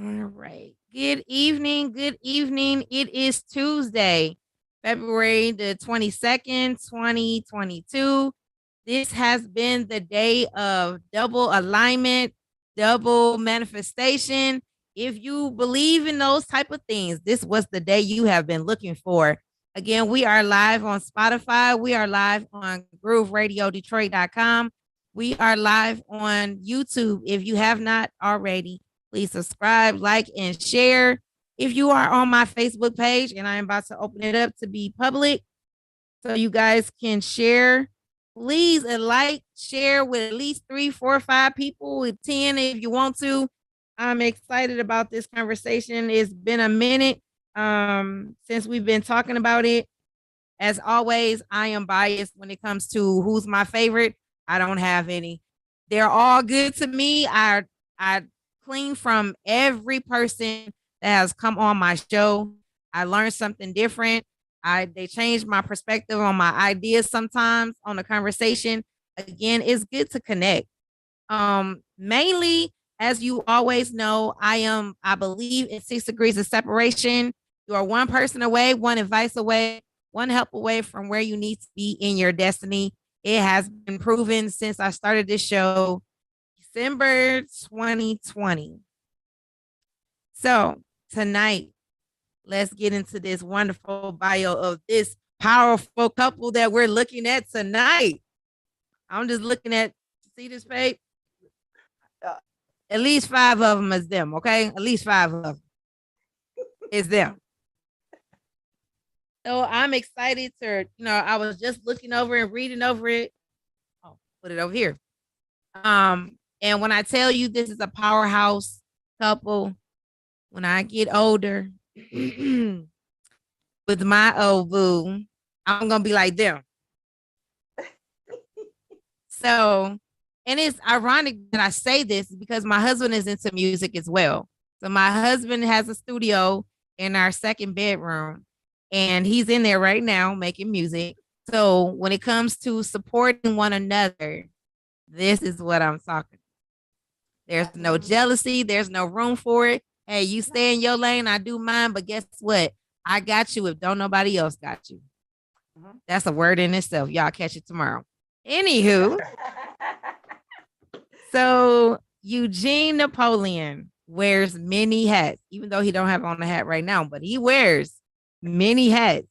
All right. Good evening. Good evening. It is Tuesday, February the 22nd, 2022. This has been the day of double alignment, double manifestation. If you believe in those type of things, this was the day you have been looking for. Again, we are live on Spotify. We are live on GrooveRadioDetroit.com. We are live on YouTube. If you have not already, please subscribe, like, and share. If you are on my Facebook page, and I'm about to open it up to be public so you guys can share, please like, share with at least 3, 4, 5 people, with 10 if you want to. I'm excited about this conversation. It's been a minute since we've been talking about it. As always, I am biased when it comes to who's my favorite. I don't have any. They're all good to me. I clean from every person that has come on my show. I learned something different. They changed my perspective on my ideas sometimes on the conversation. Again, it's good to connect. Mainly, as you always know, I believe in 6 degrees of separation. You are one person away, one advice away, one help away from where you need to be in your destiny. It has been proven since I started this show, December 2020. So tonight, let's get into this wonderful bio of this powerful couple that we're looking at tonight. I'm just looking at, see this page? At least 5 of them is them, okay? At least 5 of them is them. So I'm excited to, I was just looking over and reading over it. Oh, put it over here. And when I tell you this is a powerhouse couple, when I get older with my old boo, I'm gonna be like them. So, and it's ironic that I say this because my husband is into music as well. So my husband has a studio in our second bedroom, and he's in there right now making music. So when it comes to supporting one another, this is what I'm talking. There's no jealousy. There's no room for it. Hey, you stay in your lane, I do mine. But guess what? I got you if don't nobody else got you. That's a word in itself. Y'all catch it tomorrow. Anywho, so Eugene Napoleon wears many hats, even though he don't have on a hat right now, but he wears many hats.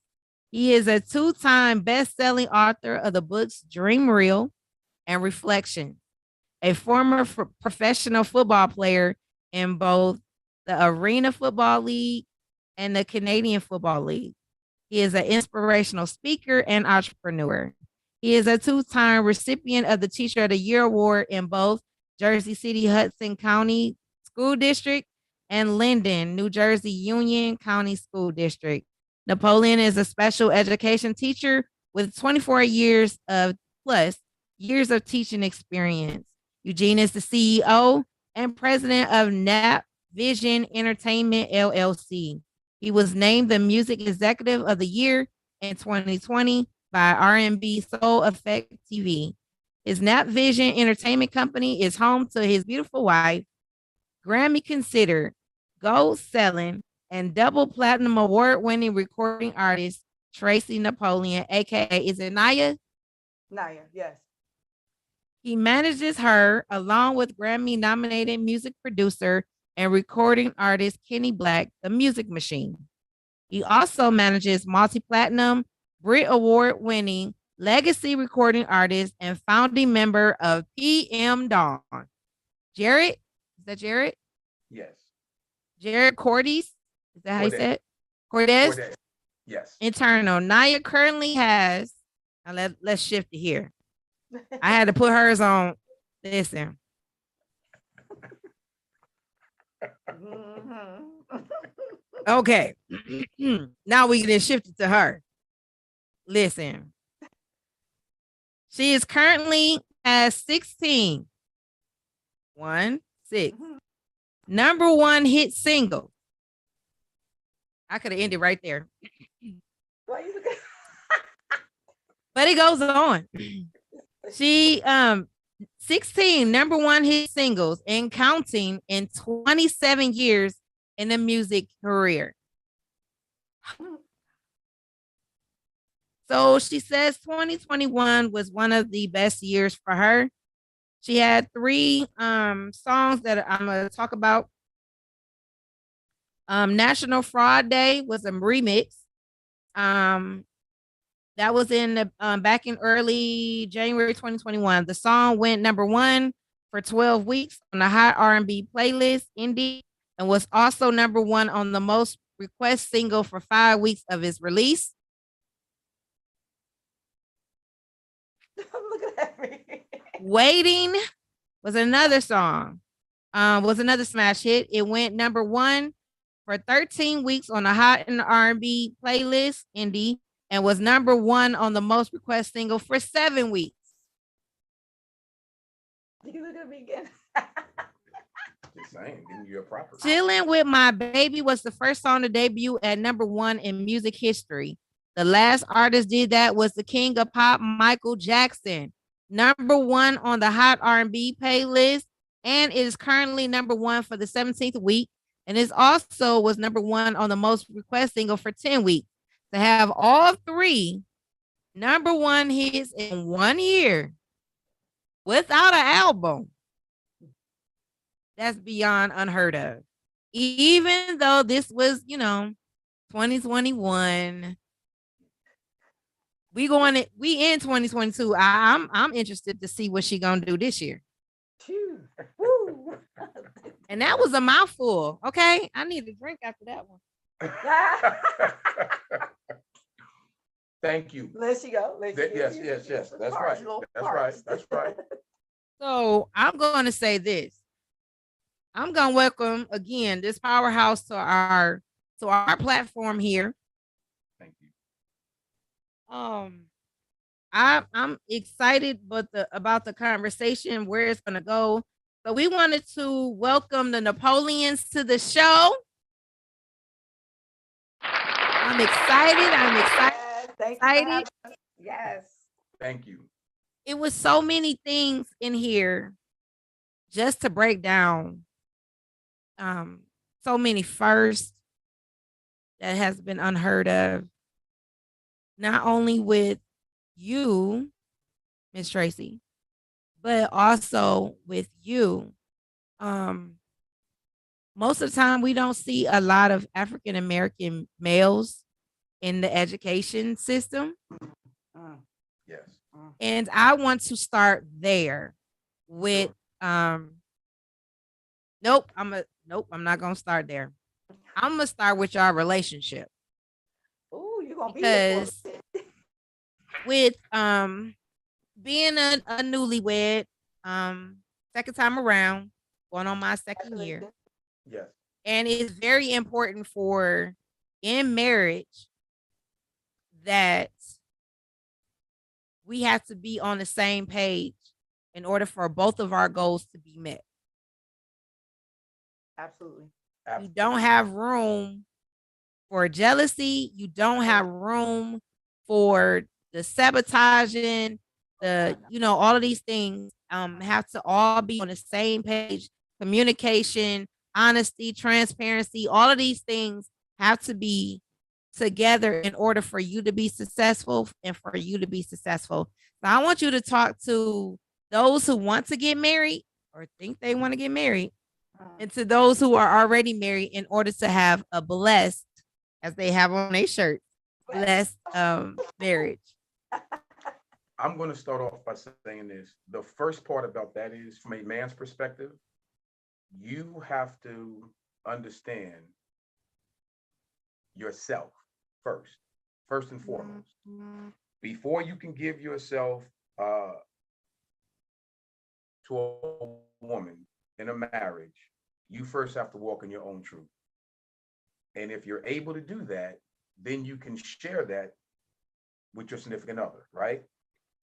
He is a 2-time best-selling author of the books Dream Real and Reflection, a former professional football player in both the Arena Football League and the Canadian Football League. He is an inspirational speaker and entrepreneur. He is a 2-time recipient of the Teacher of the Year Award in both Jersey City Hudson County School District and Linden, New Jersey Union County School District. Napoleon is a special education teacher with 24 years of teaching experience. Eugene is the CEO and president of Nap Vision Entertainment LLC. He was named the Music Executive of the Year in 2020 by R&B Soul Effect TV. His Nap Vision Entertainment Company is home to his beautiful wife, Grammy considered, gold selling, and double platinum award winning recording artist Tracy Napoleon, aka, is it Naya? Naya, yes. He manages her along with Grammy nominated music producer and recording artist Kenny Black, the Music Machine. He also manages multi-platinum, Brit Award winning legacy recording artist and founding member of PM Dawn. Jared, is that Jared? Yes. Jared Cordes, is that how you said it? Cordes? Yes. Internal. Naya currently has, now let's shift it here. I had to put hers on. Listen. Okay. Now we can shift it to her. Listen. She is currently has 16. 6 number 1 hit single. I could have ended right there. But it goes on. She 16 number 1 hit singles and counting in 27 years in the music career. So she says 2021 was one of the best years for her. She had 3 songs that I'm gonna talk about. National Fraud Day was a remix. Um, that was in the back in early January 2021. The song went #1 for 12 weeks on the Hot R&B playlist indie and was also #1 on the most request single for 5 weeks of its release. Look at me. Waiting was another song. Was another smash hit. It went #1 for 13 weeks on the Hot and R&B playlist indie and was #1 on the most request single for 7 weeks. You look at me again. Just saying, giving you a proper. Chilling with My Baby was the first song to debut at #1 in music history. The last artist did that was the king of pop, Michael Jackson. #1 on the Hot R&B playlist, and it is currently #1 for the 17th week. And it also was #1 on the most request single for 10 weeks. To have all 3 #1 hits in 1 year without an album, that's beyond unheard of. Even though this was, 2021, we in 2022. I'm interested to see what she gonna do this year. And that was a mouthful. Okay, I need a drink after that one. Thank you. Let you go. Yes. That's right. So I'm going to say this. I'm going to welcome again this powerhouse to our platform here. Thank you. I'm excited about the conversation, where it's going to go. So we wanted to welcome the Napoleons to the show. I'm excited. Excited. Yes. Thank you. It was so many things in here just to break down. So many firsts that has been unheard of. Not only with you, Miss Tracy, but also with you. Most of the time we don't see a lot of African American males in the education system. Yes. And I want to start there with nope, I'm not gonna start there. I'm gonna start with your relationship. Oh, you're gonna because be with being a newlywed, second time around, going on my second year. Yes. And it's very important for in marriage that we have to be on the same page in order for both of our goals to be met. Absolutely. You don't have room for jealousy. You don't have room for the sabotaging, all of these things have to all be on the same page. Communication, honesty, transparency, all of these things have to be together in order for you to be successful and for you to be successful. So I want you to talk to those who want to get married or think they want to get married, and to those who are already married in order to have a blessed, as they have on their shirt, blessed marriage. I'm going to start off by saying this. The first part about that is, from a man's perspective, you have to understand yourself first and foremost. Before you can give yourself to a woman in a marriage, you first have to walk in your own truth. And if you're able to do that, then you can share that with your significant other, right?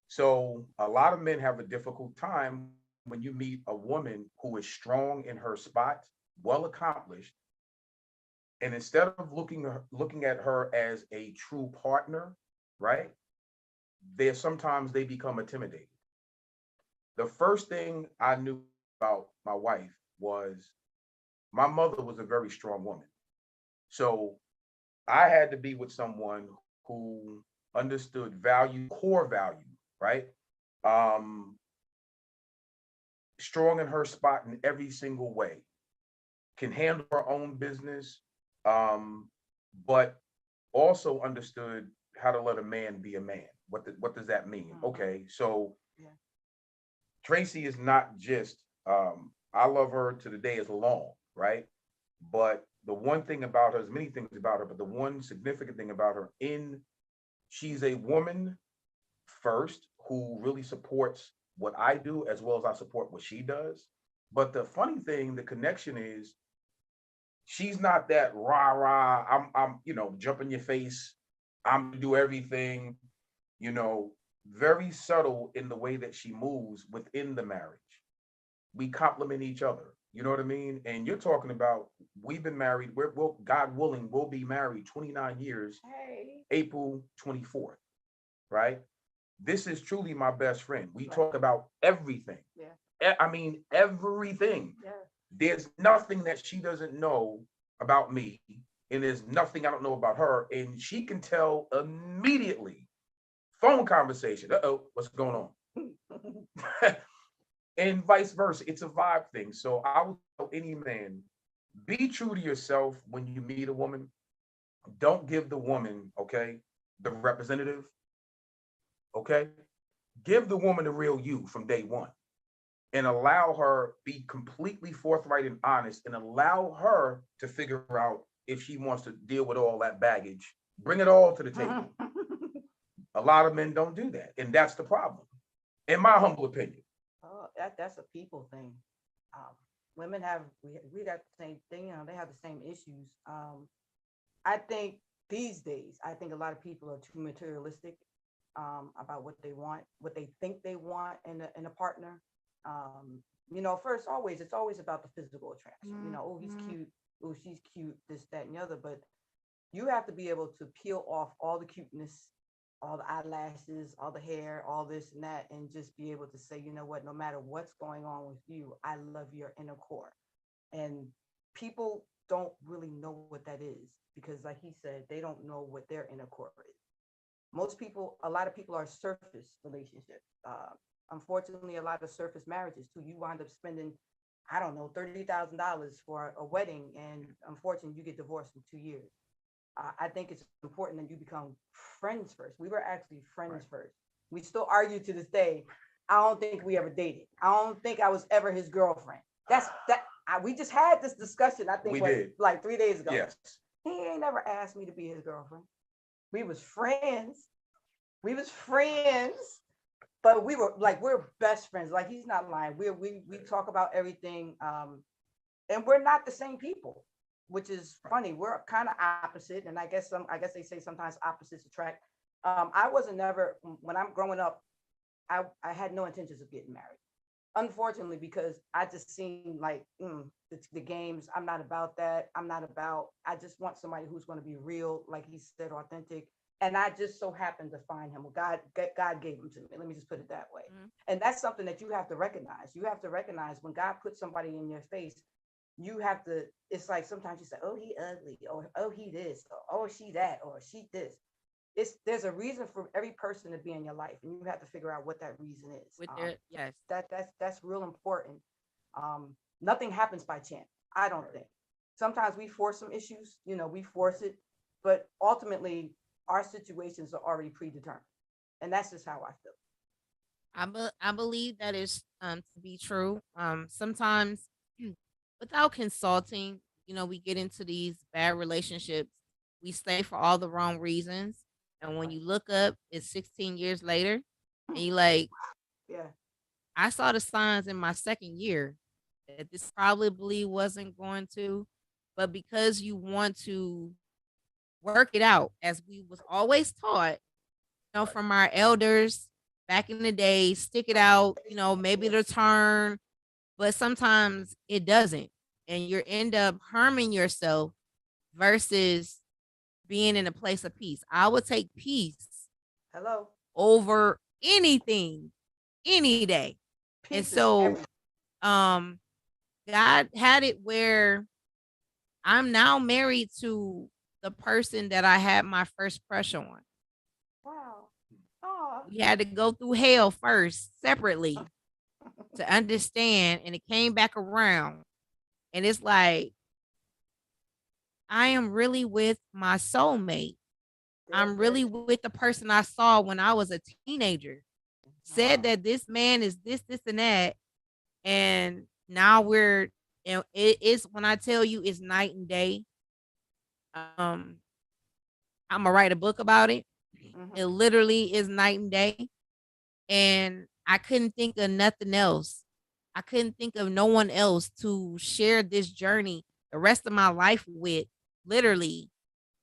So a lot of men have a difficult time when you meet a woman who is strong in her spot, well accomplished, and instead of looking at her as a true partner, right? Sometimes they become intimidated. The first thing I knew about my wife was my mother was a very strong woman. So I had to be with someone who understood value, core value, right? Um, Strong in her spot in every single way, can handle her own business, um, but also understood how to let a man be a man. What does that mean? Okay, so Yeah. Tracy is not just I love her to the day is long, right? But the one thing about her, there's many things about her, but the one significant thing about her in she's a woman first who really supports what I do as well as I support what she does. But the funny thing, the connection is she's not that rah rah. I'm jump in your face. I'm gonna do everything. You know, very subtle in the way that she moves within the marriage. We complement each other. You know what I mean? And you're talking about we've been married. We'll God willing, we'll be married 29 years, Hey. April 24th, right? This is truly my best friend. We Right. talk about everything. Yeah. I mean, everything. Yeah. There's nothing that she doesn't know about me, and there's nothing I don't know about her. And she can tell immediately. Phone conversation. Uh-oh, what's going on? And vice versa. It's a vibe thing. So I would tell any man, be true to yourself when you meet a woman. Don't give the woman, okay, the representative, okay? Give the woman the real you from day one and allow her be completely forthright and honest and allow her to figure out if she wants to deal with all that baggage. Bring it all to the table. A lot of men don't do that, and that's the problem, in my humble opinion. Oh, that's a people thing. Um, Women have we got the same thing. They have the same issues. I think these days, I think a lot of people are too materialistic about what they want, what they think they want in a partner. First, always it's always about the physical attraction. Oh, he's cute. Oh, she's cute. This, that, and the other. But you have to be able to peel off all the cuteness, all the eyelashes, all the hair, all this and that, and just be able to say, you know what, no matter what's going on with you, I love your inner core. And people don't really know what that is because, like he said, they don't know what their inner core is. A lot of people are surface relationships. Unfortunately, a lot of surface marriages too. You wind up spending, I don't know, $30,000 for a wedding, and unfortunately, you get divorced in 2 years. I think it's important that you become friends first. We were actually friends first. We still argue to this day. I don't think we ever dated. I don't think I was ever his girlfriend. We just had this discussion. I think We did. like 3 days ago. Yes. He ain't never asked me to be his girlfriend. We was friends. We was friends, but we're best friends. Like he's not lying. We talk about everything, and we're not the same people, which is funny. We're kind of opposite, and I guess they say sometimes opposites attract. I wasn't never when I'm growing up. I had no intentions of getting married. Unfortunately, because I just seen like the games. I'm not about that. I just want somebody who's going to be real, like he said, authentic. And I just so happened to find him. Well, God gave him to me. Let me just put it that way. And that's something that you have to recognize. You have to recognize when God puts somebody in your face, you have to, it's like sometimes you say, oh, he ugly, or oh, he this, or oh, she that, or she this. There's a reason for every person to be in your life, and you have to figure out what that reason is. Yes. That's real important. Nothing happens by chance, I don't think. Sometimes we force some issues, we force it, but ultimately our situations are already predetermined. And that's just how I feel. I believe that is to be true. Sometimes without consulting, we get into these bad relationships. We stay for all the wrong reasons. And when you look up, it's 16 years later, and you like, Yeah. I saw the signs in my second year that this probably wasn't going to, but because you want to work it out, as we was always taught, from our elders back in the day, stick it out, maybe it'll turn, but sometimes it doesn't. And you end up harming yourself versus being in a place of peace. I would take peace Hello. over anything any day. Peace And is so everything. God had it where I'm now married to the person that I had my first crush on. Wow. Oh. We had to go through hell first, separately, to understand, and it came back around. And it's like, I am really with my soulmate. I'm really with the person I saw when I was a teenager. Said that this man is this, this, and that. And now we're, it is, when I tell you it's night and day. Um, I'm gonna write a book about it. It literally is night and day. And I couldn't think of nothing else. I couldn't think of no one else to share this journey the rest of my life with, literally,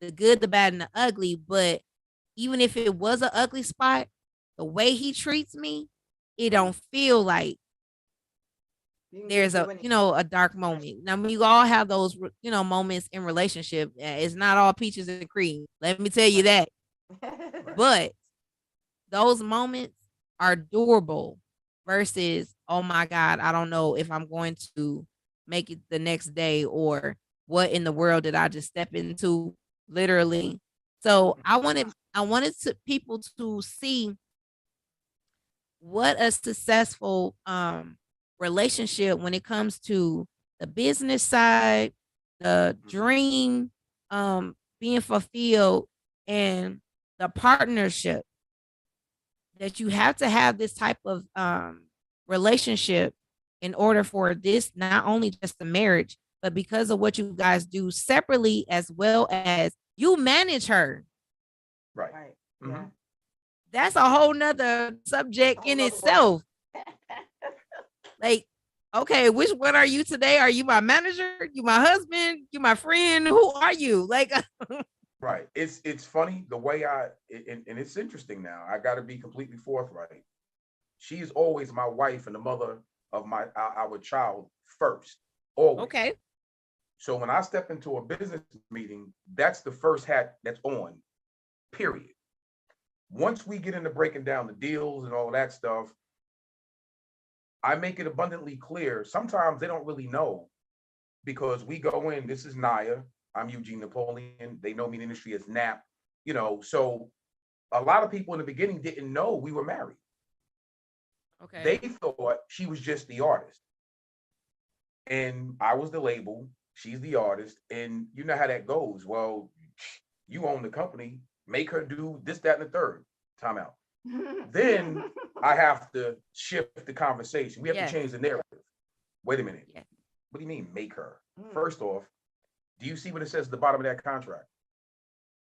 the good, the bad, and the ugly. But even if it was an ugly spot, the way he treats me, it don't feel like there's a, a dark moment. Now, we all have those, moments in relationship. It's not all peaches and cream. Let me tell you that. But those moments are durable versus, oh my God, I don't know if I'm going to make it the next day, or what in the world did I just step into, literally. So I wanted people to see what a successful relationship, when it comes to the business side, the dream being fulfilled, and the partnership, that you have to have this type of relationship in order for this, not only just the marriage, but because of what you guys do separately, as well as you manage her. Right. Yeah. That's a whole nother subject in itself. Like, okay, which one are you today? Are you my manager? You my husband? You my friend? Who are you? Like, right. It's funny the way and it's interesting now. I got to be completely forthright. She's always my wife and the mother of our child first. Always. okay. So when I step into a business meeting, that's the first hat that's on. Period. Once we get into breaking down the deals and all that stuff, I make it abundantly clear. Sometimes they don't really know, because we go in, this is Naya, I'm Eugene Napoleon. They know me in the industry as Nap, so a lot of people in the beginning didn't know we were married. Okay. They thought she was just the artist. And I was the label, she's the artist. And you know how that goes. Well, you own the company, make her do this, that, and the third. Time out. Then I have to shift the conversation. We have to change the narrative. Wait a minute. Yeah. What do you mean make her? First off, do you see what it says at the bottom of that contract?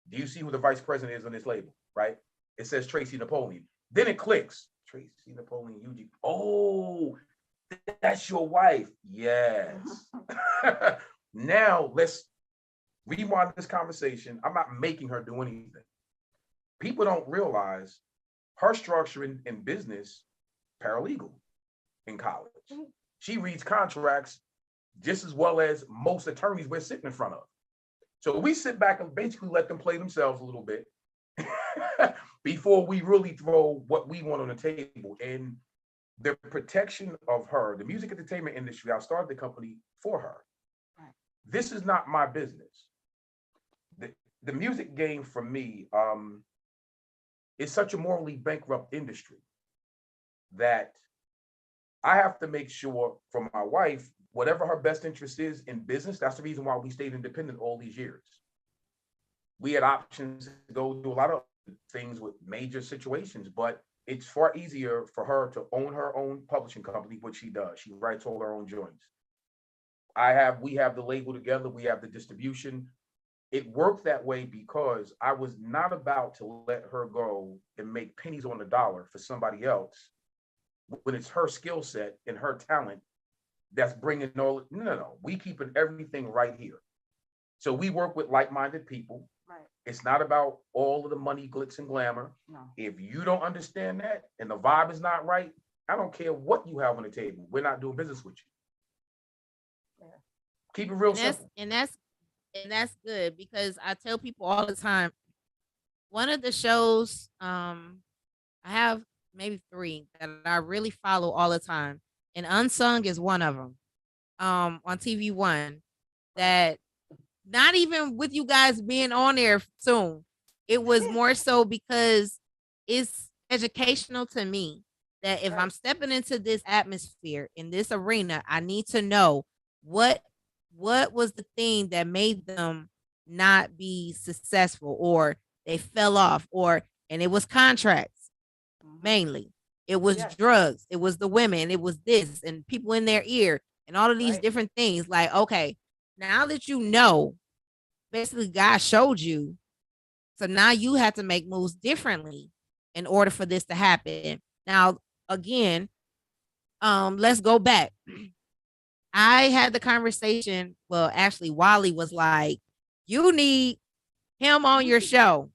Do you see who the vice president is on this label, right? It says Tracy Napoleon. Then it clicks. Tracy Napoleon, Eugene. Oh, that's your wife. Yes. Now let's rewind this conversation. I'm not making her do anything. People don't realize her structure in business, paralegal in college. She reads contracts just as well as most attorneys we're sitting in front of. So we sit back and basically let them play themselves a little bit before we really throw what we want on the table. And the protection of her, the music entertainment industry, I started the company for her. Right. This is not my business. The music game for me is such a morally bankrupt industry that I have to make sure for my wife, whatever her best interest is in business, that's the reason why we stayed independent all these years. We had options to go do a lot of things with major situations, but it's far easier for her to own her own publishing company, which she does. She writes all her own joints. We have the label together, we have the distribution. It worked that way because I was not about to let her go and make pennies on the dollar for somebody else when it's her skill set and her talent that's bringing all. No. We keeping everything right here. So we work with like-minded people. Right. It's not about all of the money, glitz, and glamour. No. If you don't understand that and the vibe is not right, I don't care what you have on the table. We're not doing business with you. Yeah. Keep it real simple. And that's good, because I tell people all the time, one of the shows, I have maybe 3 that I really follow all the time, and Unsung is one of them, on TV One, that not even with you guys being on there soon. It was more so because it's educational to me that if I'm Right. stepping into this atmosphere in this arena, I need to know what what was the thing that made them not be successful, or they fell off, or and it was contracts Mhm. mainly. It was Yes. drugs, it was the women, it was this and people in their ear and all of these Right. different things. Like, okay, now that you know, basically God showed you. So now you have to make moves differently in order for this to happen. Now, again, let's go back. I had the conversation. Well, actually, Wally was like, you need him on your show.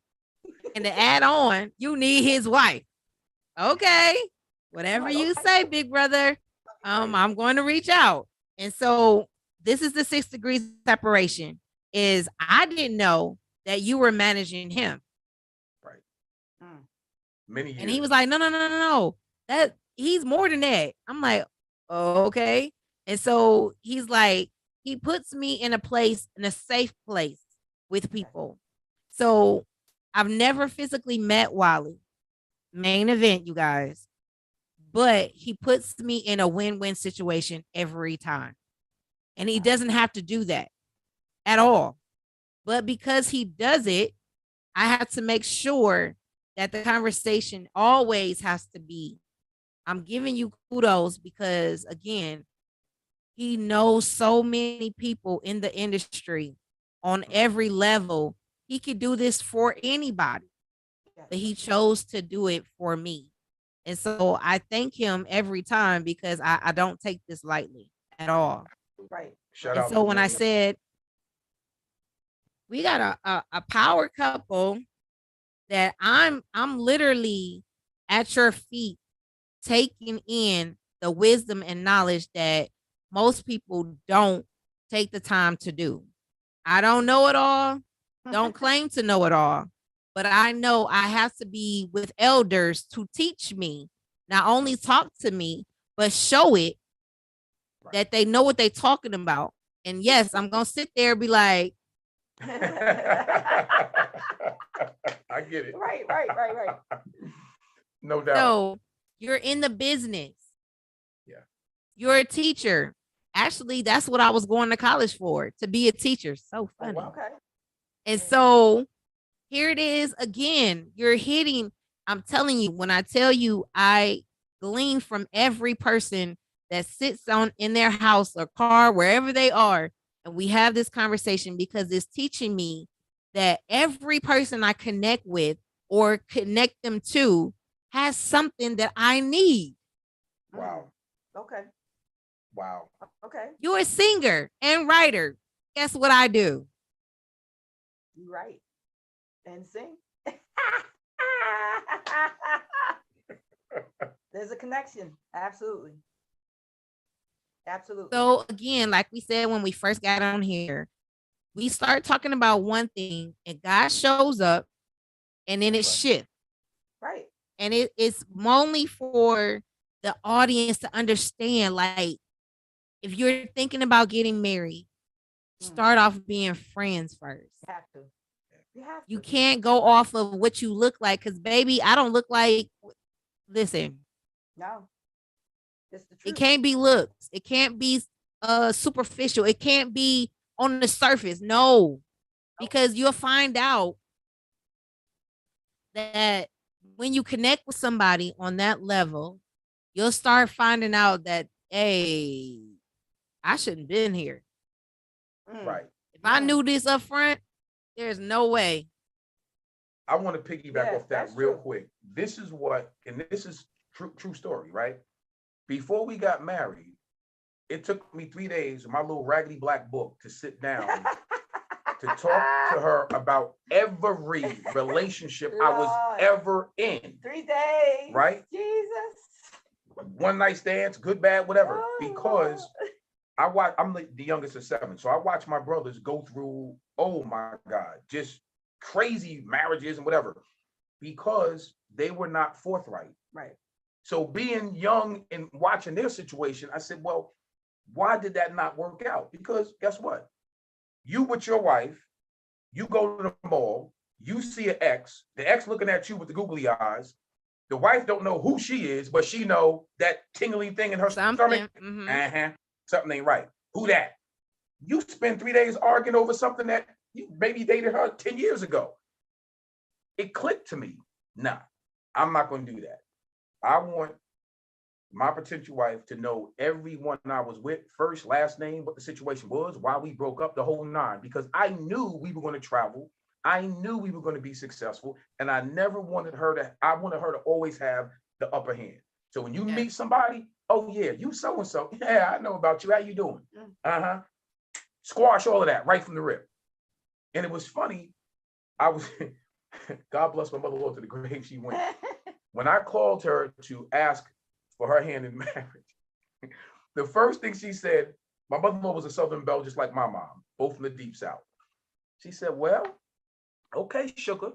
And to add on, you need his wife. Okay. I'm Whatever like, you okay. say, big brother. Right. I'm going to reach out. And so this is the 6 degrees separation. Is I didn't know that you were managing him. Right. Mm. Many And he was years. like, no, no, no, no, no. That he's more than that. I'm like, oh, okay. And so he's like, he puts me in a place, in a safe place with Yes. people. So I've never physically met Wally, main event, you guys, but he puts me in a win-win situation every time. And he Wow. doesn't have to do that at all. But because he does it, I have to make sure that the conversation always has to be, I'm giving you kudos because, again, he knows so many people in the industry on Mhm. every level. He could do this for anybody, Yes. but he chose to do it for me. And so I thank him every time because I don't take this lightly at all. Right. Shout Right. And out so to when I William. said we got a power couple that I'm literally at your feet taking in the wisdom and knowledge that most people don't take the time to do. I don't know it all, don't claim to know it all, but I know I have to be with elders to teach me, not only talk to me, but show it Right. that they know what they're talking about. And yes, I'm going to sit there and be like, I get it. Right. Right. Right. Right. No doubt. so you're in the business. Yeah. You're a teacher. Actually, that's what I was going to college for, to be a teacher. So Oh funny. wow. Okay. And Yeah. so here it is again. You're hitting. I'm telling you, when I tell you, I glean from every person that sits on in their house or car, wherever they are, and we have this conversation because it's teaching me that every person I connect with or connect them to has something that I need. Mm. Wow. Okay. Wow. Okay. You're a singer and writer. Guess what I do? You right. And sing. There's a connection. Absolutely. Absolutely. So again, like we said when we first got on here, we start talking about one thing and God shows up and then That's it right. shifts. Right. And it's only for the audience to understand, like, if you're thinking about getting married, Mm. start off being friends first. You have to. You have You to. can't go off of what you look like because, baby, I don't look like, listen, No. It's the it truth. can't be looks. It can't be superficial. It can't be on the surface. No, Nope. because you'll find out that when you connect with somebody on that level, you'll start finding out that, hey, I shouldn't been here. Mm. Right. If I Mm. knew this up front, there's no way. I want to piggyback Yes, off that that's real true. quick. This is what, and this is true story, right? Before we got married, it took me 3 days of my little raggedy black book to sit down to talk to her about every relationship I was Lord. ever in, 3 days. right? Jesus. One night stands, good, bad, whatever. Oh, Because I'm the youngest of seven, so I watch my brothers go through, oh my God, just crazy marriages and whatever, because they were not forthright. right. So being young and watching their situation, I said, well, why did that not work out? Because guess what? You with your wife, you go to the mall, you see an ex, the ex looking at you with the googly eyes. The wife don't know who she is, but she know that tingling thing in her Something. stomach. Something ain't right. Who that? You spend 3 days arguing over something that you maybe dated her 10 years ago. It clicked to me. Nah, I'm not going to do that. I want my potential wife to know everyone I was with, first, last name, what the situation was, why we broke up, the whole nine, because I knew we were going to travel. I knew we were going to be successful, and I never wanted her to, I wanted her to always have the upper hand. So when you meet somebody, oh yeah, you so-and-so, yeah, I know about you. How you doing? Uh-huh. Squash all of that right from the rip. And it was funny. I was, God bless my mother-in-law to the grave she went. When I called her to ask for her hand in marriage, the first thing she said, my mother-in-law was a Southern Belle, just like my mom, both from the deep South. She said, well, okay, sugar.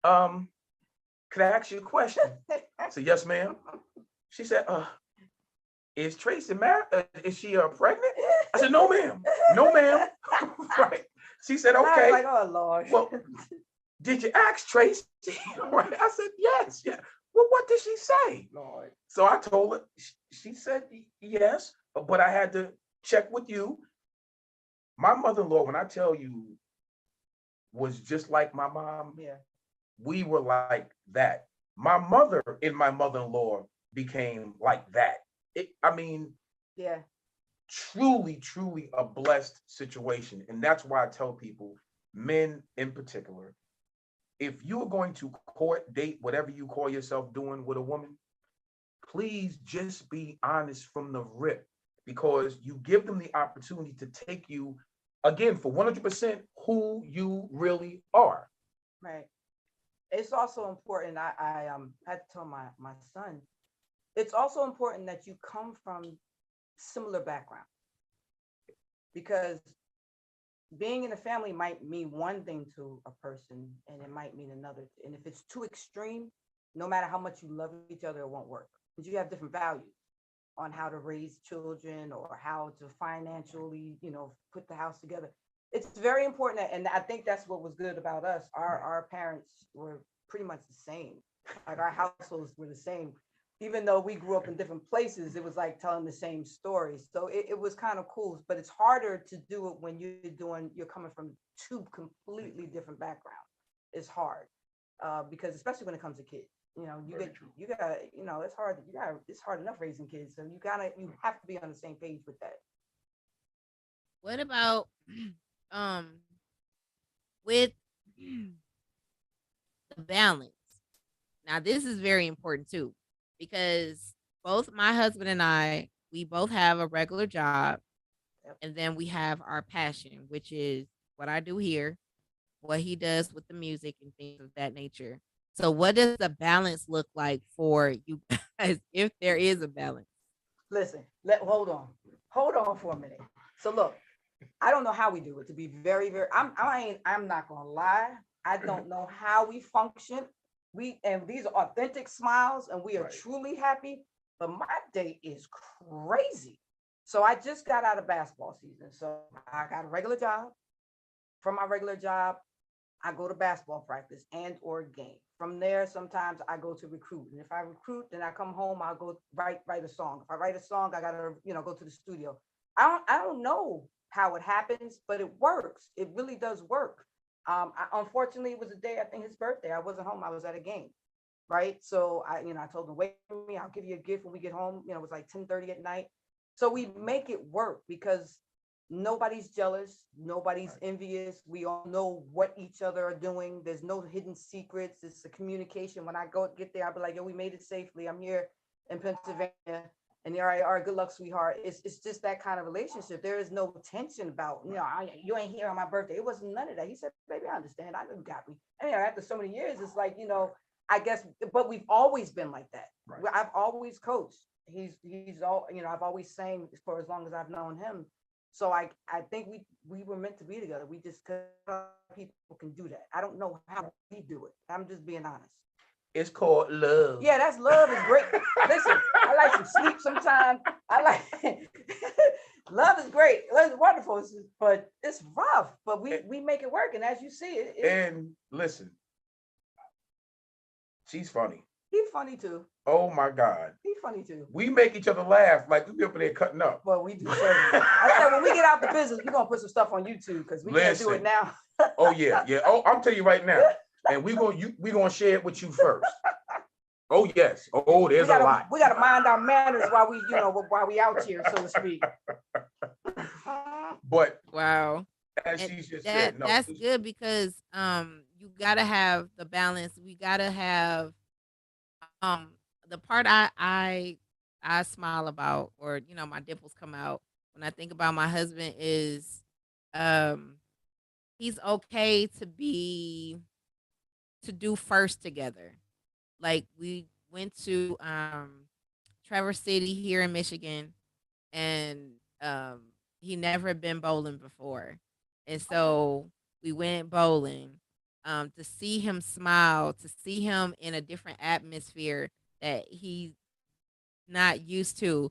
Could I ask you a question? I said, yes, ma'am. She said, is Tracy married? Is she pregnant? I said, no, ma'am. No, ma'am. Right. She said, okay. I was like, oh, Lord. Well, did you ask Tracy? Right. I said, yes. Yeah. Well, what did she say? Lord. So I told her, she said, yes, but I had to check with you. My mother-in-law, when I tell you, was just like my mom. Yeah. We were like that. My mother and my mother-in-law became like that. Yeah. Truly, truly a blessed situation. And that's why I tell people, men in particular, if you are going to court, date, whatever you call yourself doing with a woman, please just be honest from the rip, because you give them the opportunity to take you, again, for 100% who you really are. Right. It's also important. I had to tell my son, it's also important that you come from similar background, because being in a family might mean one thing to a person and it might mean another. And if it's too extreme, no matter how much you love each other, it won't work, because you have different values on how to raise children or how to financially, put the house together. It's very important. And I think that's what was good about us. Our parents were pretty much the same. Like our households were the same. Even though we grew up in different places, it was like telling the same story. So it was kind of cool, but it's harder to do it when you're coming from two completely different backgrounds. It's hard because especially when it comes to kids, you gotta, it's hard enough raising kids. So you have to be on the same page with that. What about with the balance? Now, this is very important too, because both my husband and I, we both have a regular job, and then we have our passion, which is what I do here, what he does with the music and things of that nature. So, what does the balance look like for you guys, if there is a balance? Listen, hold on for a minute. So look, I don't know how we do it, to be very, very, I'm not gonna lie. I don't know how we function. And these are authentic smiles and we are truly happy, but my day is crazy. So I just got out of basketball season. So I got a regular job. From my regular job, I go to basketball practice and or game. From there, sometimes I go to recruit. And if I recruit, then I come home, I'll go write a song. If I write a song, I gotta, go to the studio. I don't know how it happens, but it works. It really does work. Unfortunately, it was a day, I think his birthday. I wasn't home. I was at a game, right? So I told him, wait for me. I'll give you a gift when we get home. It was like 10:30 at night. So we make it work because nobody's jealous. Nobody's envious. We all know what each other are doing. There's no hidden secrets. It's a communication. When I get there, I'll be like, yo, we made it safely. I'm here in Pennsylvania. And all right, good luck, sweetheart. It's just that kind of relationship. There is no tension about, you ain't here on my birthday. It wasn't none of that. He said, baby, I understand. I know you got me. After so many years, it's like, I guess, but we've always been like that. Right. I've always coached. He's all, I've always sang for as long as I've known him. So I think we were meant to be together. We just, people can do that. I don't know how we do it. I'm just being honest. It's called love. Yeah, that's love is great. Listen, I like some sleep sometimes. I like Love is great. Love is wonderful, but it's rough. But we And, we make it work, and as you see, and listen, she's funny. he's funny too. Oh my God. He's funny too. We make each other laugh like we be up there cutting up. Well, we do certainly. I said when we get out the business, we're gonna put some stuff on YouTube because we can't do it Listen. now. Oh yeah, yeah. Oh, I'm telling you right now. And we gonna share it with you first. Oh yes. Oh, there's a lot. We gotta mind our manners while we out here, so to speak. But Wow. as And she just said, no, that's good because you gotta have the balance. We gotta have um the part I smile about, or my dimples come out when I think about my husband is um he's okay to do first together. Like we went to Traverse City here in Michigan, and he never been bowling before. And so we went bowling. To see him smile, to see him in a different atmosphere that he's not used to.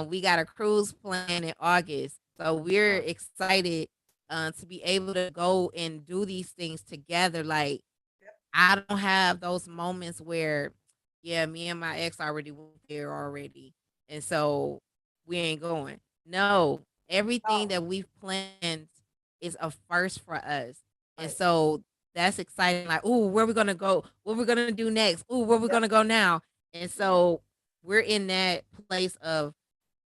We got a cruise planned in August, so we're excited to be able to go and do these things together. Like I don't have those moments where, yeah, me and my ex already went there already, and so we ain't going. No, everything Oh, that we've planned is a first for us, and right. so that's exciting. Like, ooh, where we gonna go? What we gonna do next? Ooh, where we Yep. gonna go now? And Yeah. so we're in that place of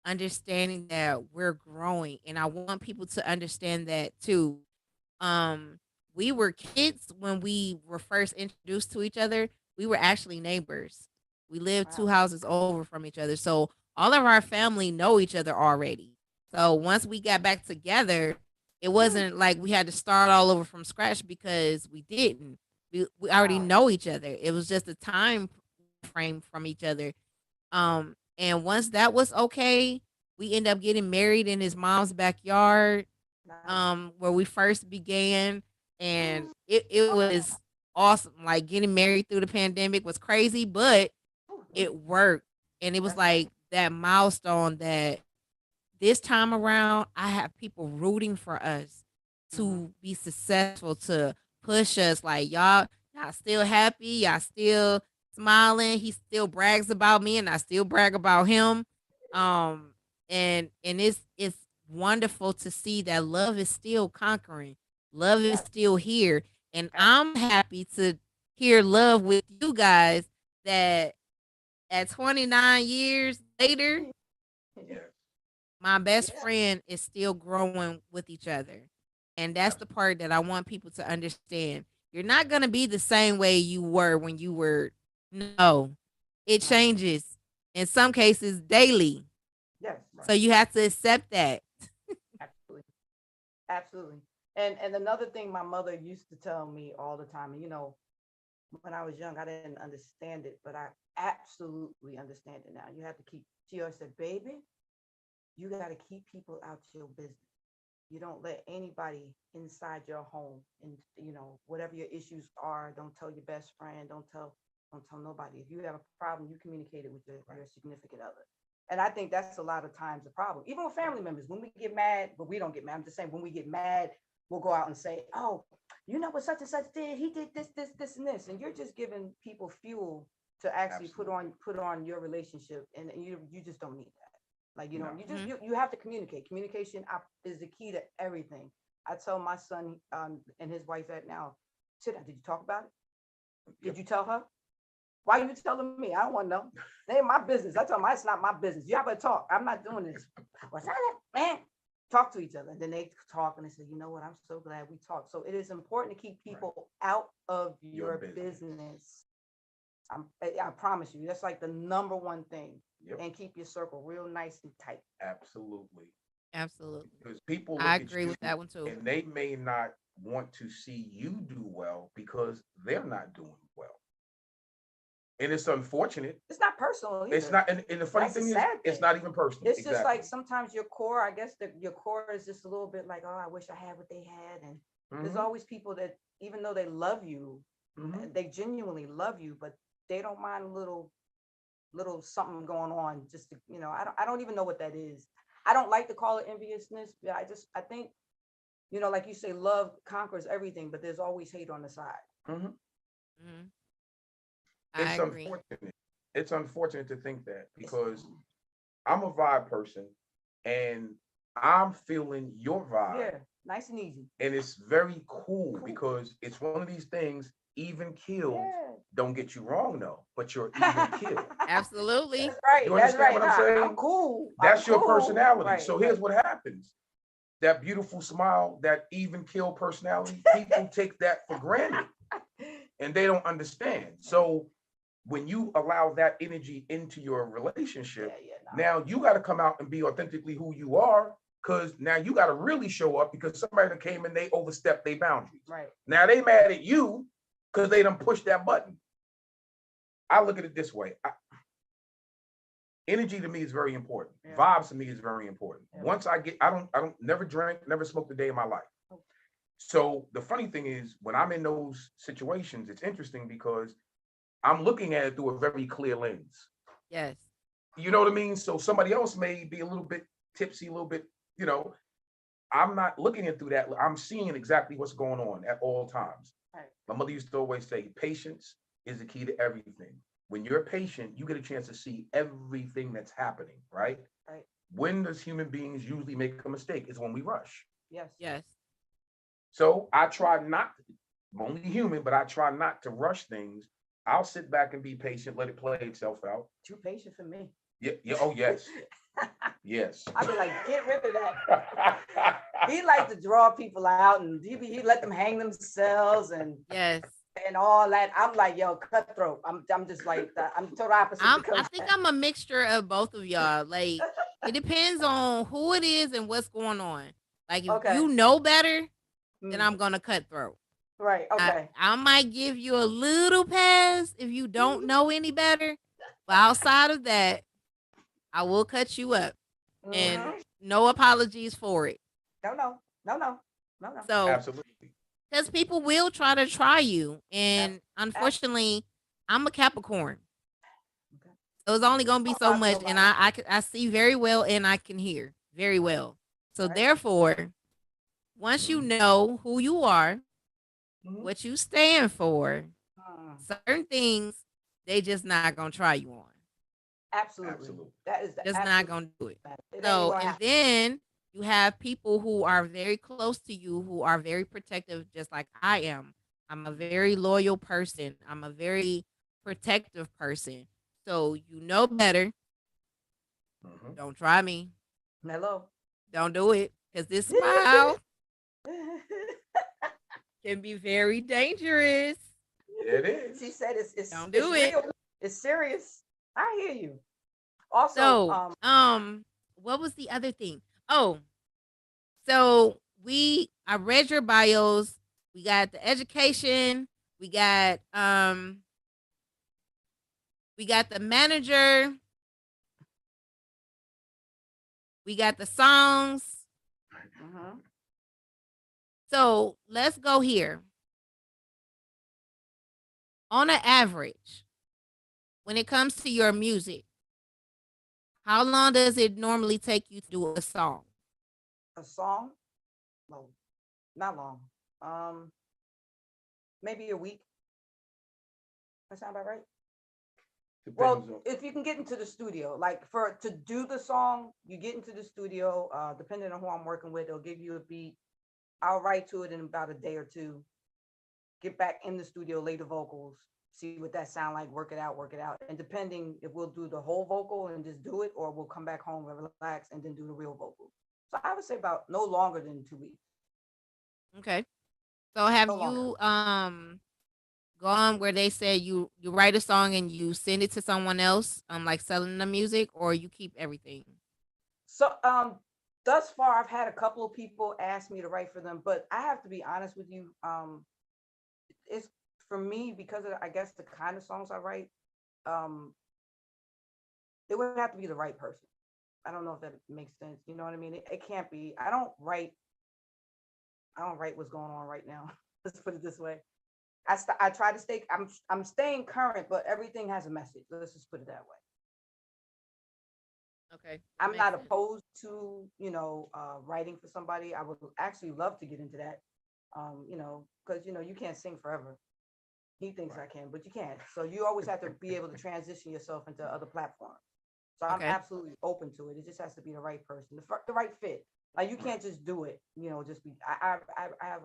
understanding that we're growing, and I want people to understand that too. um we were kids when we were first introduced to each other. We were actually neighbors. We lived two Wow. houses over from each other, so all of our family know each other already. So once we got back together, it Hmm. wasn't like we had to start all over from scratch, because we didn't. We already Wow. know each other. It was just a time frame from each other. And once that was okay, we ended up getting married in his mom's backyard, Nice. where we first began, and Mm. it Oh. was awesome. Like getting married through the pandemic was crazy, but Mhm. it worked. And it was That's right. like that milestone that this time around I have people rooting for us Hmm. to be successful, to push us. Like y'all still happy, y'all still smiling. He still brags about me and I still brag about him. Um and it's wonderful to see that love is still conquering. Love is Yes. still here. And Yes. I'm happy to hear love with you guys, that at 29 years later, yes, my best Yeah. friend is still growing with each other. And that's the absolutely. part that I want people to understand. You're not going to be the same way you were when you were. No, it No. changes in some cases daily. Yes. So Right. you have to accept that. Absolutely. Absolutely. And another thing my mother used to tell me all the time, and when I was young, I didn't understand it, but I absolutely understand it now. You have to keep. She always said, "Baby, you got to keep people out your business. You don't let anybody inside your home, and whatever your issues are, don't tell your best friend, don't tell nobody. If you have a problem, you communicate it with your Right. significant other." And I think that's a lot of times a problem, even with family members. When we get mad, but we don't get mad. I'm just saying, when we get mad, we'll go out and say, "Oh, you know what such and such did? He did this, and this," and you're just giving people fuel to actually put Absolutely. on put on your relationship, and you just don't need that. Like you don't, No. you just Mhm. you have to communicate. Communication is the key to everything. I tell my son and his wife that now. Sit down. Did you talk about it? Did Yep. you tell her? Why are you telling me? I don't want to know. They ain't my business. I tell them it's not my business. You have to talk. I'm not doing this. What's that, man? Talk to each other. And then they talk and they say, "You know what? I'm so glad we talked." So it is important to keep Right. people out of Your your business. business. I promise you, that's like the number one thing. Yep. And keep your circle real nice and tight. Absolutely. Absolutely. Because people I look at agree you with that one too. and they may not want to see you do well because they're not doing well. And it's unfortunate. It's not personal It's either. not, and the funny That's a thing is, sad it's thing. not even personal. It's just Exactly. like sometimes your core, I guess that your core is just a little bit like, "Oh, I wish I had what they had." And there's Mm-hmm. always people that, even though they love you, Mm-hmm. they genuinely love you, but they don't mind a little something going on just to, I don't even know what that is. I don't like to call it enviousness, but I think, like you say, love conquers everything, but there's always hate on the side. Mhm. Mhm. I It's agree. unfortunate. It's unfortunate to think that because I'm a vibe person and I'm feeling your vibe. Yeah, nice and easy. And it's very cool because it's one of these things, even killed, Yeah. don't get you wrong though, but you're even killed. Absolutely. That's right. You That's understand right. what I'm Nah, saying? I'm cool. That's I'm your cool. personality. Right, So right. here's what happens. That beautiful smile, that even kill personality, people take that for granted and they don't understand. So when you allow that energy into your relationship, nah. now you got to come out and be authentically who you are. Because now you got to really show up because somebody that came and they overstepped their boundaries. Right. Now they mad at you because they done pushed that button. I look at it this way. Energy to me is very important. Yeah. Vibes to me is very important. Yeah. Once I don't never drink, never smoked a day in my life. So the funny thing is when I'm in those situations, it's interesting because I'm looking at it through a very clear lens. Yes. You know what I mean? So somebody else may be a little bit tipsy, a little bit, I'm not looking at through that. I'm seeing exactly what's going on at all times. Right. My mother used to always say, patience is the key to everything. When you're patient, you get a chance to see everything that's happening, right? Right. When does human beings usually make a mistake? It's when we rush. Yes. Yes. So I try not to, I'm only human, but I try not to rush things. I'll sit back and be patient, let it play itself out. Too patient for me. Yeah, yeah. Oh, yes. Yes. I'd be like, get rid of that. He like to draw people out and he let them hang themselves and Yes. and all that. I'm like, yo, cutthroat. I'm just like I'm total opposite. I think I'm a mixture of both of y'all. Like it depends on who it is and what's going on. Like if okay. you know better, then I'm gonna cutthroat. Right. Okay. I might give you a little pass if you don't know any better. But outside of that, I will cut you up. And no apologies for it. No. So Absolutely. because people will try you. And unfortunately, I'm a Capricorn. Okay. So it's only gonna be so much. And I see very well and I can hear very well. So therefore, once you know who you are, what you stand for, certain things they just not gonna try you on. Absolutely. That is just not gonna do it. It So and then you have people who are very close to you who are very protective, just like I am. I'm a very loyal person. I'm a very protective person. So you know better. Don't try me. Hello. Don't do it. Because this smile can be very dangerous. It is. She said it's don't do it's it. Real. It's serious. I hear you. Also, what was the other thing? Oh, so I read your bios. We got the education. We got the manager. We got the songs. So let's go here. On an average, when it comes to your music, how long does it normally take you to do a song? A song? No, not long. Maybe a week. That sound about right? Well, if you can get into the studio, like to do the song, you get into the studio, depending on who I'm working with, they'll give you a beat. I'll write to it in about a day or two. Get back in the studio, lay the vocals, see what that sound like, work it out. And depending if we'll do the whole vocal and just do it, or we'll come back home and relax and then do the real vocal. So I would say about no longer than 2 weeks. Okay. So have you gone where they said you write a song and you send it to someone else, like selling the music, or you keep everything? So thus far I've had a couple of people ask me to write for them, but I have to be honest with you. It's for me because of, I guess, the kind of songs I write. It would have to be the right person. I don't know if that makes sense. You know what I mean? It can't be. I don't write what's going on right now. Let's put it this way. I try to stay. I'm staying current, but everything has a message. Let's just put it that way. Okay. That I'm makes not sense. opposed to, writing for somebody. I would actually love to get into that. Because you can't sing forever. He thinks I can, but you can't. So you always have to be able to transition yourself into other platforms. So I'm Okay. absolutely open to it. It just has to be the right person, the right fit. Like you can't just do it. Just be. I have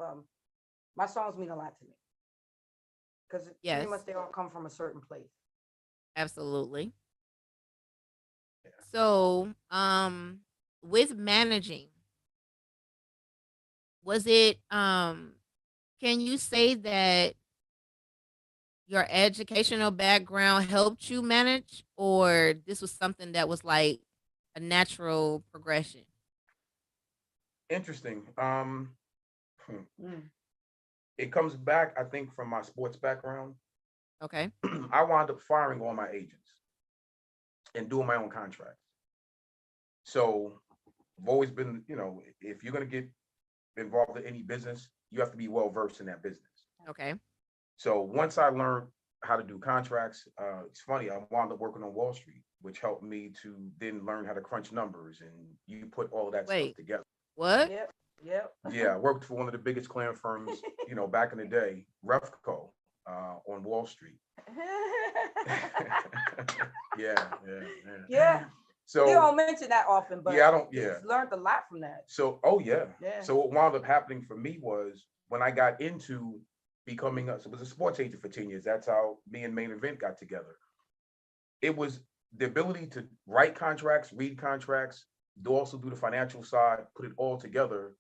my songs mean a lot to me because pretty Yes, much they all come from a certain place. absolutely. Yeah. So, with managing, was it can you say that your educational background helped you manage, or this was something that was like a natural progression? Interesting. Mm. It comes back, I think, from my sports background. Okay. I wound up firing all my agents and doing my own contracts. So I've always been, if you're gonna get involved in any business, you have to be well versed in that business. Okay. So once I learned how to do contracts, it's funny, I wound up working on Wall Street, which helped me to then learn how to crunch numbers and you put all that stuff Wait. together. What? Yep. Yep. Yeah, I worked for one of the biggest clearing firms, back in the day, Refco, on Wall Street. Yeah, yeah, yeah. Yeah. We So don't mention that often, but yeah, I don't. we've Yeah. learned a lot from that. So oh yeah. Yeah. So what wound up happening for me was when I got into becoming so was a sports agent for 10 years. That's how me and Main Event got together. It was the ability to write contracts, read contracts, to also do the financial side, put it all together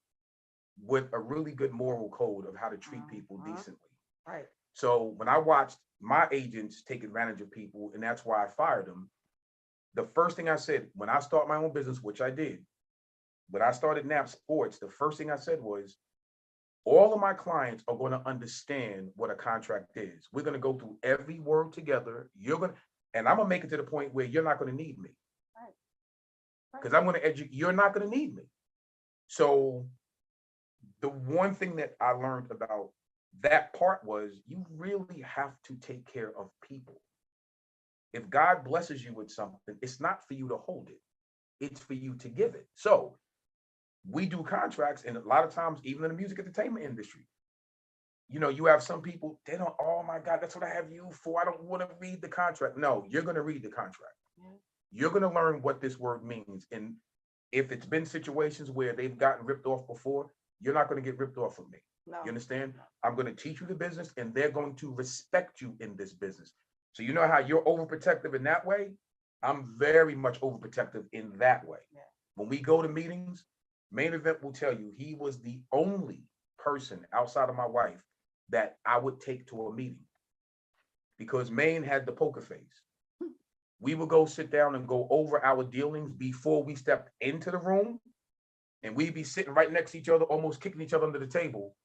with a really good moral code of how to treat people decently. Right. So when I watched my agents take advantage of people, and that's why I fired them, the first thing I said when I start my own business, which I did, when I started Nap Sports, the first thing I said was, all of my clients are going to understand what a contract is. We're going to go through every word together. And I'm going to make it to the point where you're not going to need me. Right. Because I'm going to educate, you're not going to need me. So the one thing that I learned about that part was you really have to take care of people. If God blesses you with something, it's not for you to hold it, it's for you to give it. So we do contracts, and a lot of times, even in the music entertainment industry, you have some people, they don't, oh my God, that's what I have you for. I don't want to read the contract. No, you're going to read the contract. You're going to learn what this word means. And if it's been situations where they've gotten ripped off before, you're not going to get ripped off from me. No. You understand? I'm going to teach you the business, and they're going to respect you in this business. So you know how you're overprotective in that way? I'm very much overprotective in that way. Yeah. When we go to meetings, Main Event will tell you he was the only person outside of my wife that I would take to a meeting because Main had the poker face. We would go sit down and go over our dealings before we stepped into the room, and we'd be sitting right next to each other, almost kicking each other under the table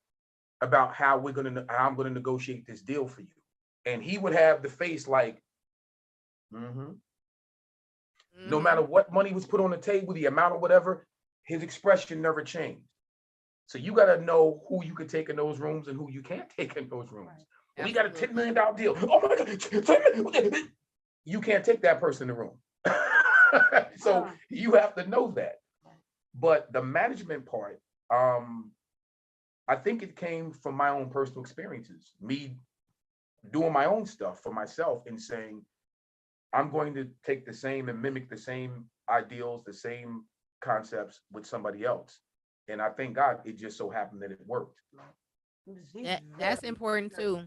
about how I'm gonna negotiate this deal for you. And he would have the face like, mm-hmm. No matter what money was put on the table, the amount or whatever, his expression never changed. So you got to know who you can take in those rooms and who you can't take in those rooms. Right. We got a $10 million deal. Oh my God, you can't take that person in the room. So you have to know that. But the management part, I think it came from my own personal experiences, me doing my own stuff for myself and saying, I'm going to take the same and mimic the same ideals, the same concepts with somebody else. And I thank God it just so happened that it worked. That's important too.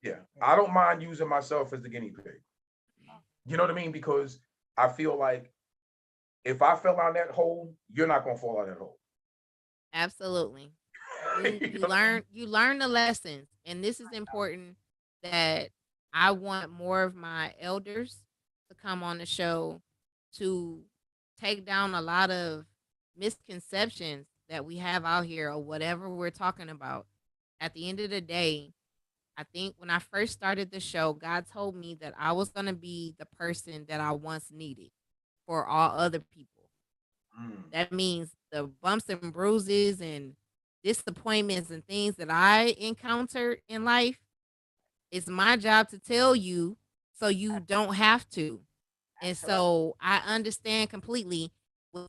Yeah. I don't mind using myself as the guinea pig. You know what I mean? Because I feel like if I fell down that hole, you're not going to fall out that hole. Absolutely. You learn the lessons, and this is important that I want more of my elders to come on the show to take down a lot of misconceptions that we have out here or whatever we're talking about. At the end of the day, I think when I first started the show, God told me that I was going to be the person that I once needed for all other people. That means the bumps and bruises and disappointments and things that I encountered in life. It's my job to tell you so you don't have to. And Hello. so I understand completely.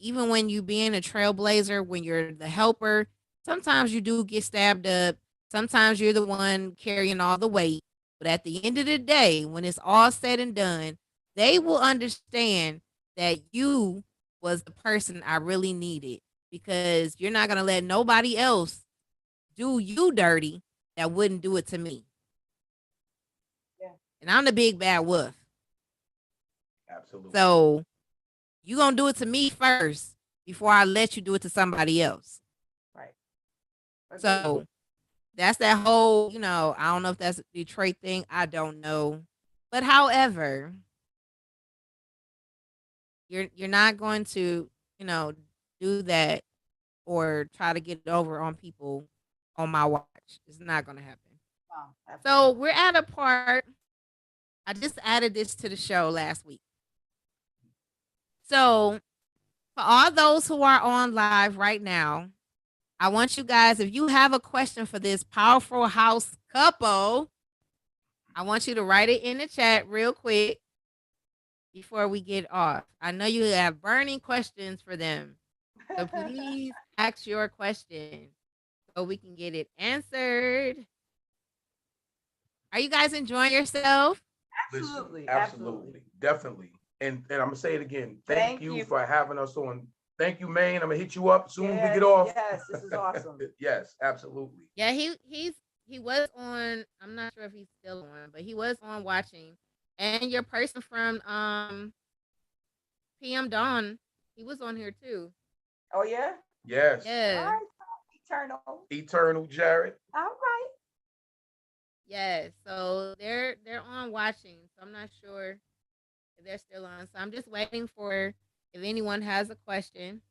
Even when you being a trailblazer, when you're the helper, sometimes you do get stabbed up. Sometimes you're the one carrying all the weight. But at the end of the day, when it's all said and done, they will understand that you was the person I really needed, because you're not gonna let nobody else do you dirty that wouldn't do it to me. Yeah. And I'm the big bad wolf. Absolutely. So you gonna do it to me first before I let you do it to somebody else. Right. Agreed. So that's that whole, I don't know if that's a Detroit thing. I don't know. But however, you're not going to, you know, do that or try to get it over on people on my watch. It's not gonna happen. No, So absolutely. we're at a part. I just added this to the show last week. So for all those who are on live right now, I want you guys, if you have a question for this powerful house couple, I want you to write it in the chat real quick before we get off. I know you have burning questions for them. So please ask your question so we can get it answered. Are you guys enjoying yourself? Listen, Absolutely. Absolutely. absolutely, definitely. And I'm gonna say it again. Thank Thank you you. for having us on. Thank you, Maine. I'm gonna hit you up as soon as we get Yes. off. Yes. This is awesome. Yes, absolutely. Yeah, he was on. I'm not sure if he's still on, but he was on watching. And your person from PM Dawn, he was on here too. Oh yeah. Yes. All Yeah. right. Eternal. Eternal Jared. All right. Yeah. So they're on watching. So I'm not sure if they're still on. So I'm just waiting for if anyone has a question.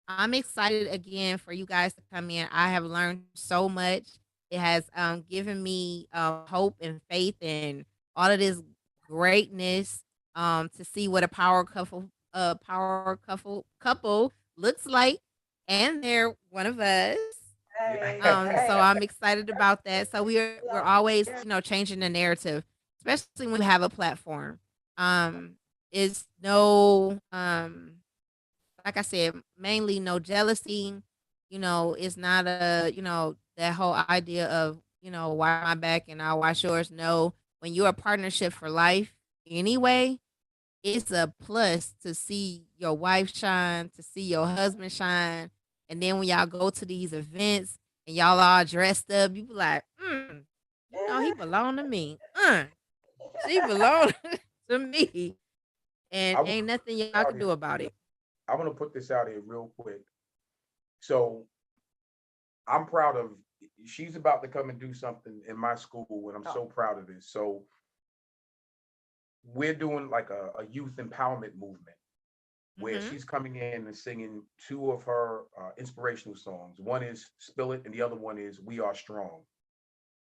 I'm excited again for you guys to come in. I have learned so much. It has given me hope and faith and all of this greatness to see what a power couple looks like, and they're one of us. Hey. So Hey. I'm excited about that. So we're Love always, it. changing the narrative, especially when we have a platform. Is no like I said, mainly no jealousy. It's not that whole idea of, watch my back and I'll watch yours. No, when you're a partnership for life anyway, it's a plus to see your wife shine, to see your husband shine. And then when y'all go to these events and y'all all dressed up, you be like, he belong to me. She belong to me. And I want ain't to put nothing this y'all out can here. do about it. I want to put this out here real quick. So I'm proud of. She's about to come and do something in my school, and I'm Oh. so proud of this. So we're doing like a youth empowerment movement where Mm-hmm. she's coming in and singing two of her inspirational songs. One is Spill It, and the other one is We Are Strong.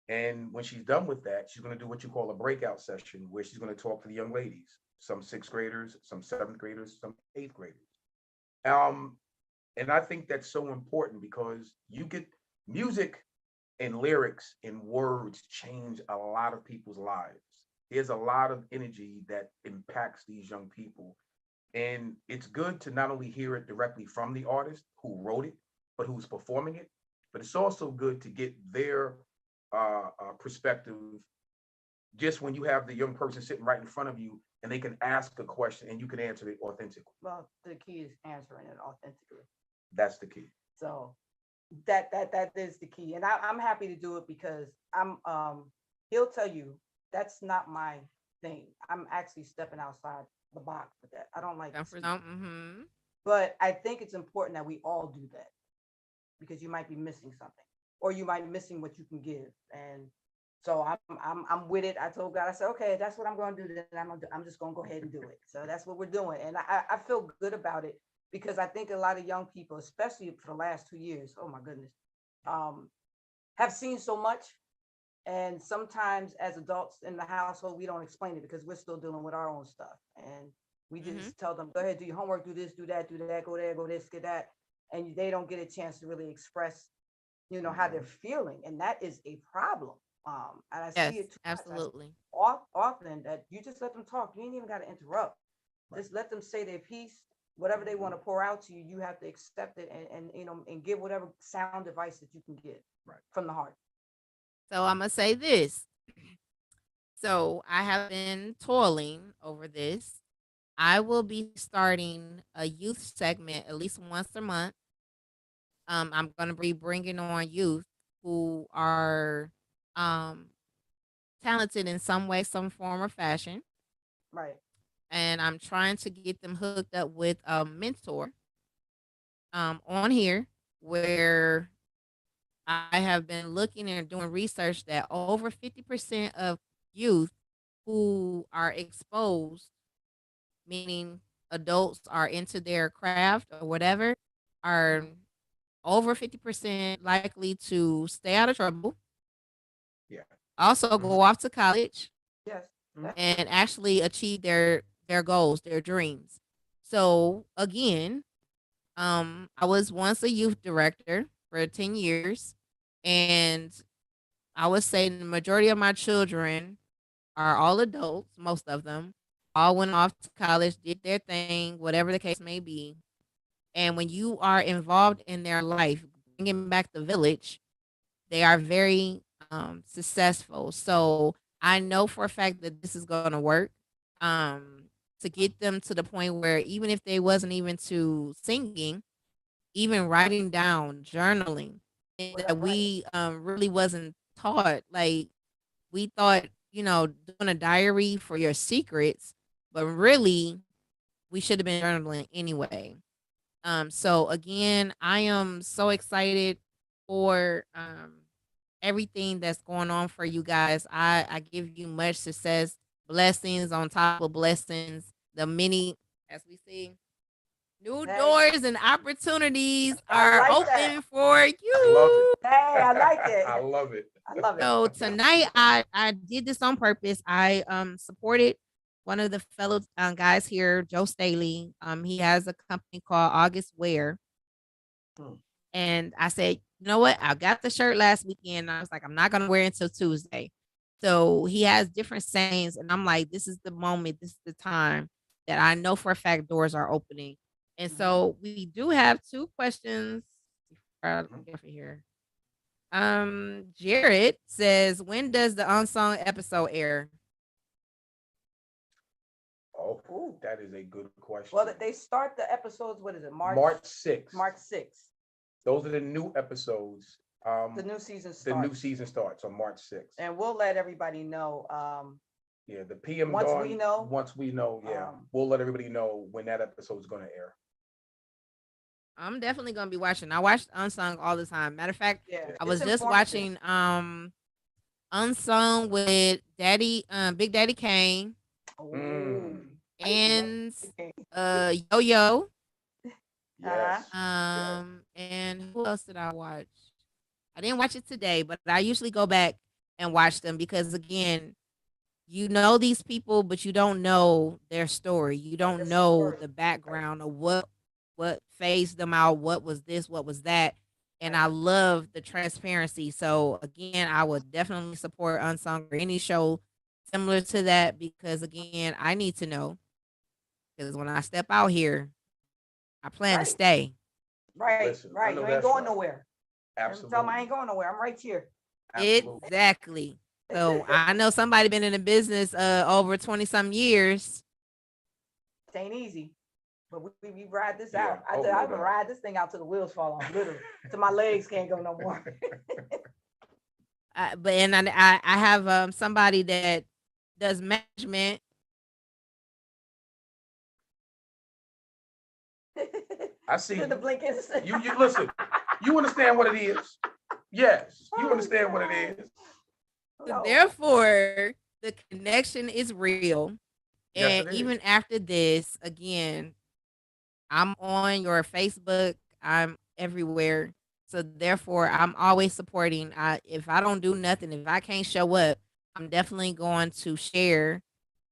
And when she's done with that, she's going to do what you call a breakout session where she's going to talk to the young ladies, some sixth graders, some seventh graders, some eighth graders. Um, and I think that's so important because you get music and lyrics and words change a lot of people's lives. There's a lot of energy that impacts these young people. And it's good to not only hear it directly from the artist who wrote it, but who's performing it. But it's also good to get their perspective just when you have the young person sitting right in front of you and they can ask a question and you can answer it authentically. Well, the key is answering it authentically. That's the key. So that is the key, and I'm happy to do it because I'm. He'll tell you that's not my thing. I'm actually stepping outside the box with that. I don't like Comfort speaking, zone. Mm-hmm. but I think it's important that we all do that because you might be missing something, or you might be missing what you can give, and so I'm with it. I told God, I said, okay, that's what I'm going to do. Then I'm just going to go ahead and do it. So that's what we're doing, and I feel good about it because I think a lot of young people, especially for the last 2 years, oh my goodness, um, have seen so much, and sometimes as adults in the household, we don't explain it because we're still dealing with our own stuff, and we Mm-hmm. just tell them, go ahead, do your homework, do this, do that, go there, go this, get that, and they don't get a chance to really express, how they're Mhm. feeling, and that is a problem. And I see Yes, it too much. I see absolutely. often that you just let them talk. You ain't even got to interrupt. Just let them say their piece. Whatever they want to pour out to you, you have to accept it and give whatever sound advice that you can get from the heart. So I'm gonna say this. So I have been toiling over this. I will be starting a youth segment at least once a month. I'm gonna be bringing on youth who are um, talented in some way, some form or fashion, Right. and I'm trying to get them hooked up with a mentor on here where I have been looking and doing research that over 50% of youth who are exposed, meaning adults are into their craft or whatever, are Mhm. over 50% likely to stay out of trouble, Yeah. also Mhm. go off to college Yes, that's true. and actually achieve their goals, their dreams. So again, I was once a youth director for 10 years, and I would say the majority of my children are all adults, most of them, all went off to college, did their thing, whatever the case may be. And when you are involved in their life, bringing back the village, they are very successful. So I know for a fact that this is going to work. To get them to the point where even if they wasn't even to singing, even writing down, journaling, and that Right. we really wasn't taught. Like we thought, doing a diary for your secrets, but really we should have been journaling anyway. So again, I am so excited for everything that's going on for you guys. I give you much success, blessings on top of blessings. The many, as we see, new Hey, doors and opportunities I are like that. open for I love it. you. Hey, I like I it. love it. I love it. So tonight I did this on purpose. I supported one of the fellow guys here, Joe Staley. He has a company called August Wear. Hmm. And I said, you know what? I got the shirt last weekend. I was like, I'm not gonna wear it until Tuesday. So he has different sayings, and I'm like, this is the moment, this is the time that I know for a fact doors are opening. And Mhm. so we do have two questions Mhm. here. Jared says, when does the unsung episode air? Oh, Ooh. that is a good question. Well, they start the episodes. What is it? March 6th. March 6th. Those are the new episodes. The new season The new starts. season starts on March 6th. And we'll let everybody know. Yeah, the PM Once dawn. we know. Once we know, yeah, we'll let everybody know when that episode is going to air. I'm definitely gonna be watching. I watch Unsung all the time. Matter of fact, Yeah, I it's was just informative. watching Unsung with Daddy Big Daddy Kane Oh, I used to love and the game. Yo Yo. Uh-huh. Yes. Yes. And who else did I watch? I didn't watch it today, but I usually go back and watch them because again, you know these people, but you don't know their story. You The don't know story. the background of what phased them out, what was this, what was that. And Right. I love the transparency. So again, I would definitely support Unsung or any show similar to that because again, I need to know because when I step out here, I plan to Right. stay. Right. Listen, I Right. know You ain't that's going right. nowhere. Tell them I Absolutely. ain't going nowhere. I'm right here. Absolutely. Exactly. So I know somebody been in the business over 20 some years. It ain't easy, but we ride this Yeah. out. Oh, no I'm gonna doubt. ride this thing out till the wheels fall off, literally, till my legs can't go no more. But and I have somebody that does management. I see Did the you. blinking? You listen. You understand what it is. Yes, you Oh, understand what God. it is. No. Therefore, the connection is real. Yes, And it is. even after this, again, I'm on your Facebook. I'm everywhere. So therefore, I'm always supporting. If I don't do nothing, if I can't show up, I'm definitely going to share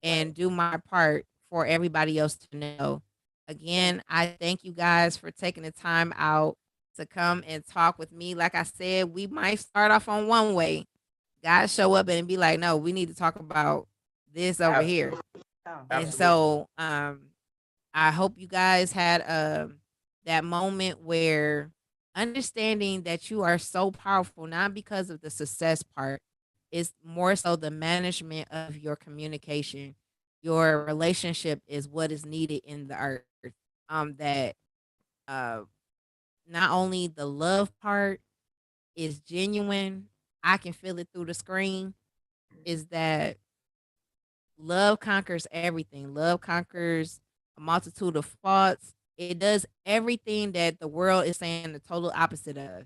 Right. and do my part for everybody else to know. Yes. Again, I thank you guys for taking the time out to come and talk with me. Like I said, we might start off on one way. Guys show up and be like, no, we need to talk about this over here. Absolutely. Oh. And Absolutely. so I hope you guys had that moment where understanding that you are so powerful, not because of the success part, it's more so the management of your communication. Your relationship is what is needed in the earth. That uh not only the love part is genuine, I can feel it through the screen, is that love conquers everything. Love conquers a multitude of faults. It does everything that the world is saying the total opposite of.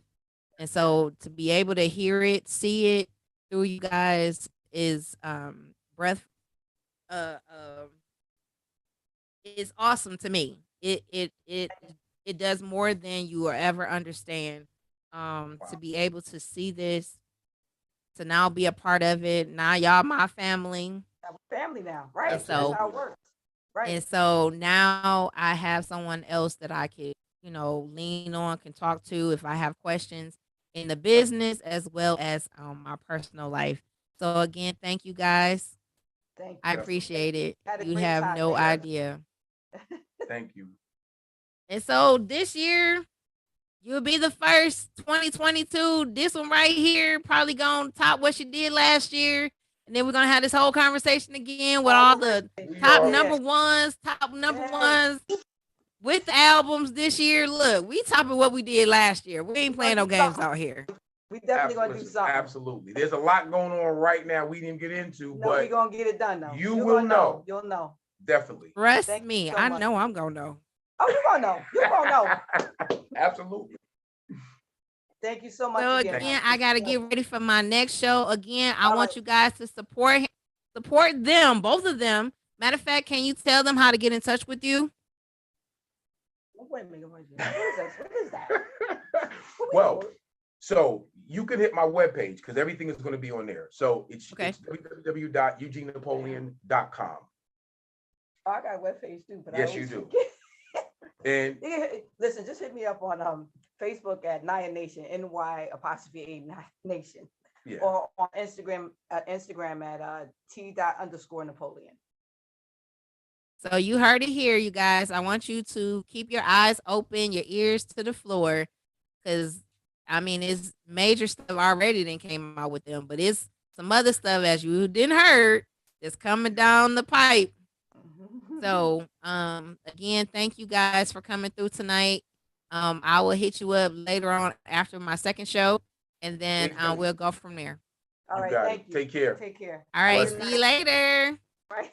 And so to be able to hear it, see it through you guys is breath is awesome to me. It does more than you will ever understand. To Wow. be able to see this, to now be a part of it. Now y'all my family. Now we're family now, And right? That's so how it works. Right. now I have someone else that I could, lean on, can talk to if I have questions in the business as well as my personal life. So again, thank you guys. Thank I you. Definitely. appreciate it. Had a You great have time. no Thank you. idea. Thank you. And so this year, you'll be the first 2022. This one right here probably gonna top what she did last year. And then we're gonna have this whole conversation again with all the We top are. number ones, top number Yes. ones with the albums this year. Look, we topping what we did last year. We ain't playing no games out here. We definitely gonna do something. Absolutely. There's a lot going on right now we didn't get into, No, we're but gonna get it done though. you You're will gonna know. You'll know. Definitely. Trust Thank you me, so I much. know I'm gonna know. Oh, you're gonna know. You're gonna know. Absolutely. Thank you so much So again. again, I gotta get ready for my next show. Again, I All want right. you guys to support them, both of them. Matter of fact, can you tell them how to get in touch with you? Wait a minute. What is that? What is that? Well, so you can hit my webpage because everything is going to be on there. So it's Okay. it's www.eugenenapoleon.com. Oh, I got a webpage too, but Yes, I you always do. forget. And Listen, just hit me up on Facebook at Naya Nation, NY''A Nation, yeah, or on Instagram at T._Napoleon. So you heard it here, you guys. I want you to keep your eyes open, your ears to the floor, because I mean it's major stuff already then came out with them, but it's some other stuff as you didn't heard that's coming down the pipe. So again, thank you guys for coming through tonight. I will hit you up later on after my second show, and then please do. we'll go from there. All You right, got thank it. you. Take care. Take care. All right, Blessings. see you later. Right.